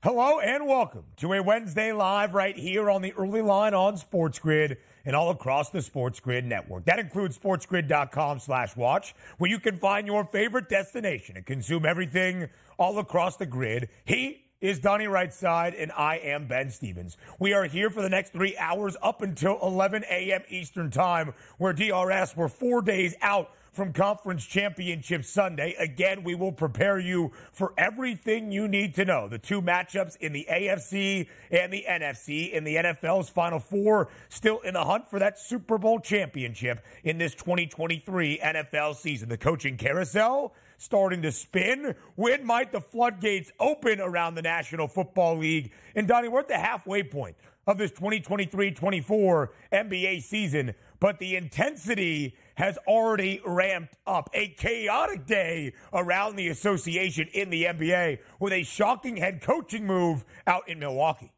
Hello and welcome to a Wednesday Live right here on the early line on SportsGrid and all across the SportsGrid network. That includes sportsgrid.com/watch, where you can find your favorite destination and consume everything all across the grid. He is Donnie RightSide, and I am Ben Stevens. We are here for the next 3 hours up until 11 a.m. Eastern Time, where DRS were 4 days out from Conference Championship Sunday. Again, we will prepare you for everything you need to know. The two matchups in the AFC and the NFC in the NFL's Final Four, still in the hunt for that Super Bowl championship in this 2023 NFL season. The coaching carousel starting to spin. When might the floodgates open around the National Football League? And Donnie, we're at the halfway point of this 2023-24 NBA season, but the intensity has already ramped up. A chaotic day around the association in the NBA with a shocking head coaching move out in Milwaukee.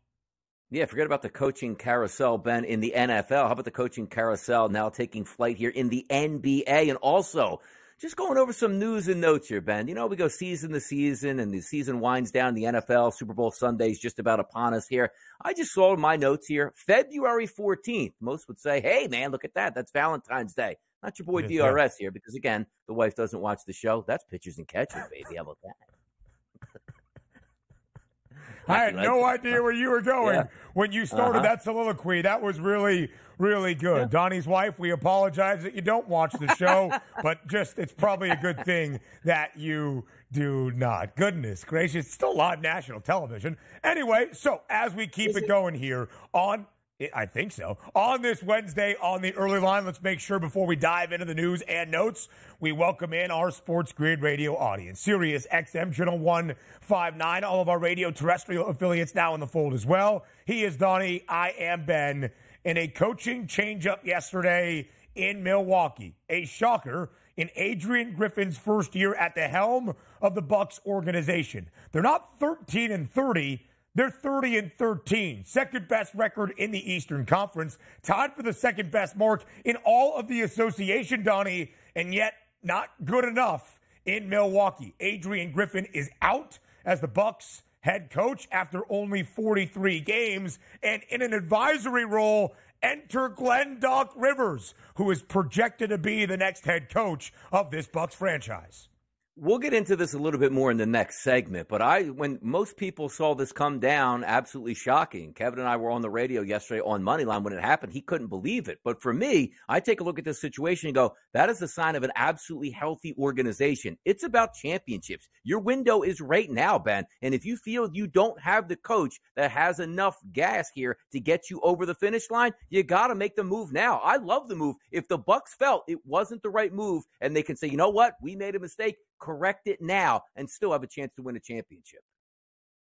Yeah, forget about the coaching carousel, Ben, in the NFL. How about the coaching carousel now taking flight here in the NBA? And also, just going over some news and notes here, Ben. You know, we go season to season, and the season winds down. The NFL Super Bowl Sunday is just about upon us here. I just saw in my notes here, February 14th. Most would say, hey, man, look at that. That's Valentine's Day. Not your boy DRS here, because, again, the wife doesn't watch the show. That's pitches and catches, baby. How about that? I had no idea where you were going when you started that soliloquy. That was really, really good. Yeah. Donnie's wife, we apologize that you don't watch the show, but just it's probably a good thing that you do not. Goodness gracious, it's still live national television. Anyway, so as we keep it going here on I think so. On this Wednesday on the early line, let's make sure before we dive into the news and notes, we welcome in our SportsGrid radio audience. Sirius XM Channel 159, all of our radio terrestrial affiliates now in the fold as well. He is Donnie, I am Ben. In a coaching changeup yesterday in Milwaukee, a shocker in Adrian Griffin's first year at the helm of the Bucks organization. They're not 13-30. They're 30-13, second best record in the Eastern Conference, tied for the second best mark in all of the association, Donnie, and yet not good enough in Milwaukee. Adrian Griffin is out as the Bucks head coach after only 43 games, and in an advisory role, enter Glenn Doc Rivers, who is projected to be the next head coach of this Bucks franchise. We'll get into this a little bit more in the next segment, but when most people saw this come down, absolutely shocking. Kevin and I were on the radio yesterday on Moneyline when it happened. He couldn't believe it. But for me, I take a look at this situation and go, that is a sign of an absolutely healthy organization. It's about championships. Your window is right now, Ben. And if you feel you don't have the coach that has enough gas here to get you over the finish line, you got to make the move now. I love the move. If the Bucks felt it wasn't the right move and they can say, you know what, we made a mistake, correct it now and still have a chance to win a championship.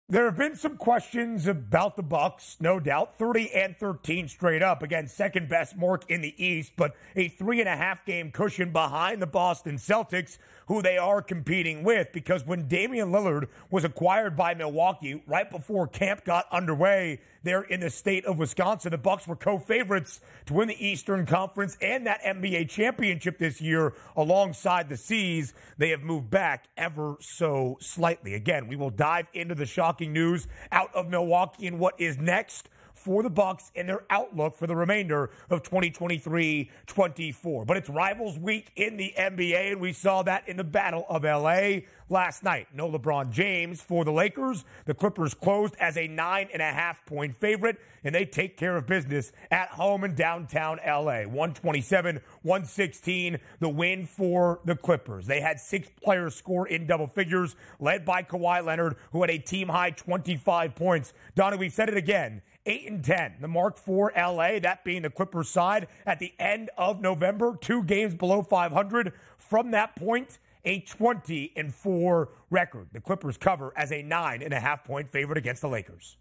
There have been some questions about the Bucks, no doubt. 30-13 straight up. Again, second best mark in the East, but a 3.5 game cushion behind the Boston Celtics, who they are competing with, because when Damian Lillard was acquired by Milwaukee right before camp got underway there in the state of Wisconsin, the Bucks were co-favorites to win the Eastern Conference and that NBA championship this year alongside the C's. They have moved back ever so slightly. Again, we will dive into the shocking news out of Milwaukee and what is next for the Bucks and their outlook for the remainder of 2023-24. But it's Rivals Week in the NBA, and we saw that in the Battle of L.A. last night. No LeBron James for the Lakers. The Clippers closed as a 9.5-point favorite, and they take care of business at home in downtown L.A. 127-116, the win for the Clippers. They had 6 players score in double figures, led by Kawhi Leonard, who had a team-high 25 points. Donnie, we've said it again. 8-10, the mark for L.A., that being the Clippers side at the end of November, 2 games below 500. From that point, a 20-4 record. The Clippers cover as a 9.5-point favorite against the Lakers.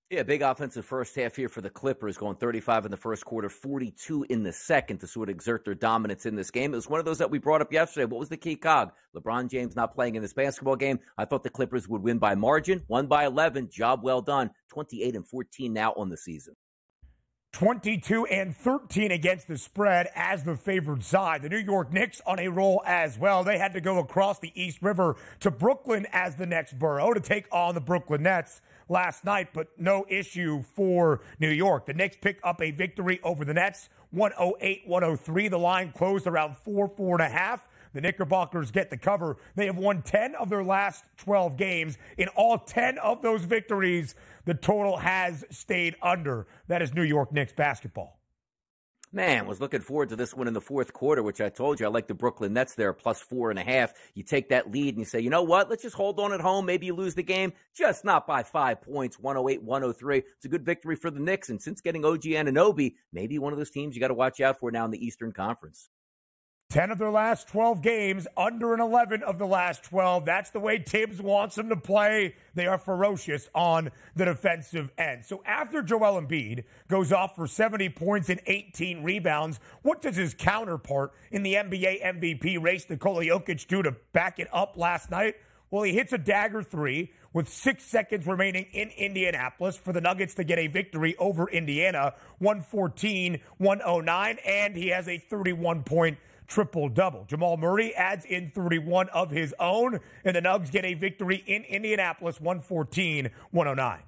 Yeah, big offensive first half here for the Clippers, going 35 in the first quarter, 42 in the second to sort of exert their dominance in this game. It was one of those that we brought up yesterday. What was the key cog? LeBron James not playing in this basketball game. I thought the Clippers would win by margin, won by 11. Job well done. 28-14 now on the season. 22-13 against the spread as the favored side. The New York Knicks on a roll as well. They had to go across the East River to Brooklyn as the next borough to take on the Brooklyn Nets. last night, but no issue for New York. The Knicks pick up a victory over the Nets, 108-103. The line closed around 4.5. The Knickerbockers get the cover. They have won 10 of their last 12 games. In all 10 of those victories, the total has stayed under. That is New York Knicks basketball. Man, was looking forward to this one in the fourth quarter, which I told you I like the Brooklyn Nets there, plus 4.5. You take that lead and you say, you know what? Let's just hold on at home. Maybe you lose the game, just not by 5 points, 108-103. It's a good victory for the Knicks. And since getting OG Anunoby, maybe one of those teams you got to watch out for now in the Eastern Conference. 10 of their last 12 games, under an 11 of the last 12. That's the way Tibbs wants them to play. They are ferocious on the defensive end. So after Joel Embiid goes off for 70 points and 18 rebounds, what does his counterpart in the NBA MVP race, Nikola Jokic, do to back it up last night? Well, he hits a dagger three with 6 seconds remaining in Indianapolis for the Nuggets to get a victory over Indiana, 114-109, and he has a 31-point triple-double. Jamal Murray adds in 31 of his own, and the Nugs get a victory in Indianapolis, 114-109.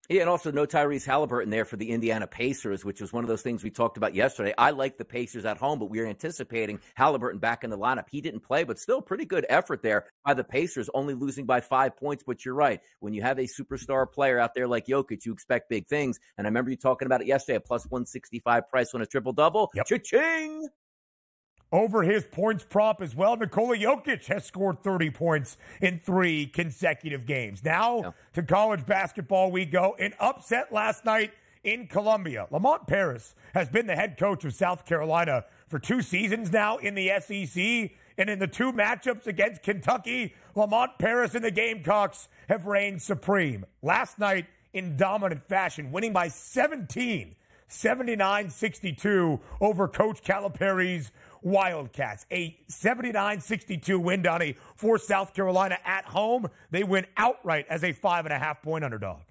Yeah, and also no Tyrese Halliburton there for the Indiana Pacers, which was one of those things we talked about yesterday. I like the Pacers at home, but we were anticipating Halliburton back in the lineup. He didn't play, but still pretty good effort there by the Pacers, only losing by 5 points. But you're right. When you have a superstar player out there like Jokic, you expect big things. And I remember you talking about it yesterday, a plus 165 price on a triple-double. Yep. Cha-ching! Over his points prop as well, Nikola Jokic has scored 30 points in 3 consecutive games. Now to college basketball we go. An upset last night in Columbia. Lamont Paris has been the head coach of South Carolina for 2 seasons now in the SEC. And in the 2 matchups against Kentucky, Lamont Paris and the Gamecocks have reigned supreme. Last night in dominant fashion, winning by 17, 79-62 over Coach Calipari's Wildcats. A 79-62 win, Donnie, for South Carolina at home. They win outright as a 5.5-point underdog.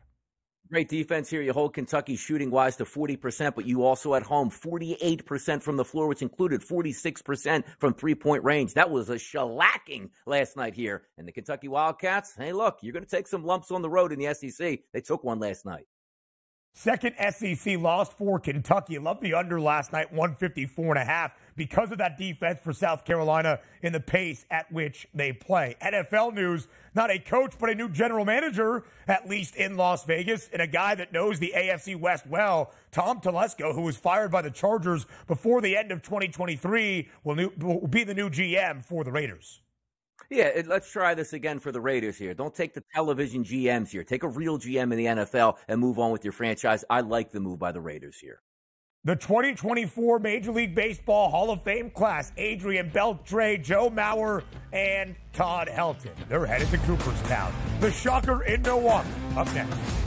Great defense here. You hold Kentucky shooting-wise to 40%, but you also at home 48% from the floor, which included 46% from three-point range. That was a shellacking last night here. And the Kentucky Wildcats, hey, look, you're going to take some lumps on the road in the SEC. They took one last night. Second SEC loss for Kentucky. Love the under last night, 154.5, because of that defense for South Carolina and the pace at which they play. NFL news, not a coach, but a new general manager, at least in Las Vegas, and a guy that knows the AFC West well. Tom Telesco, who was fired by the Chargers before the end of 2023, will be the new GM for the Raiders. Yeah, let's try this again for the Raiders here. Don't take the television GMs here. Take a real GM in the NFL and move on with your franchise. I like the move by the Raiders here. The 2024 Major League Baseball Hall of Fame class, Adrian Beltre, Joe Mauer, and Todd Helton. They're headed to Cooperstown. The Shocker in Milwaukee. Up next.